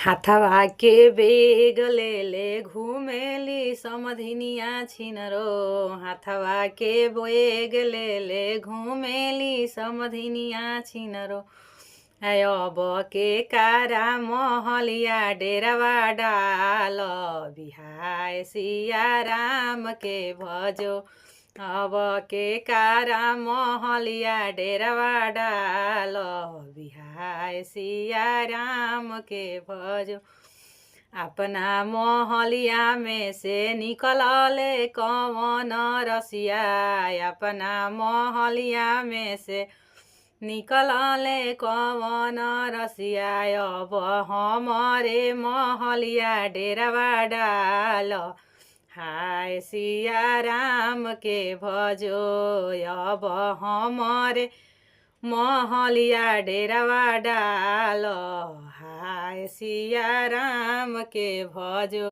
हाथवा के बेग लेले घुमेली समधिनिया छिनरो। हाथवा के बेग लेले घुमेली समधिनिया छिनरो। अब के कारा महलिया डेरावा डाल बिहाय सिया राम के भजो। अब के कारा महलिया डेरावा डाल बिहाय सिया राम के भजो। अपना महलिया में से निकलले कवन रसिया। अपना महलिया में से निकलले कवन रसिया। अब हमारे महलिया डेरावा डाल हाय सिया राम के भजो। अब हमारे महलिया डेरावा डाल हाय सिया राम के भजो।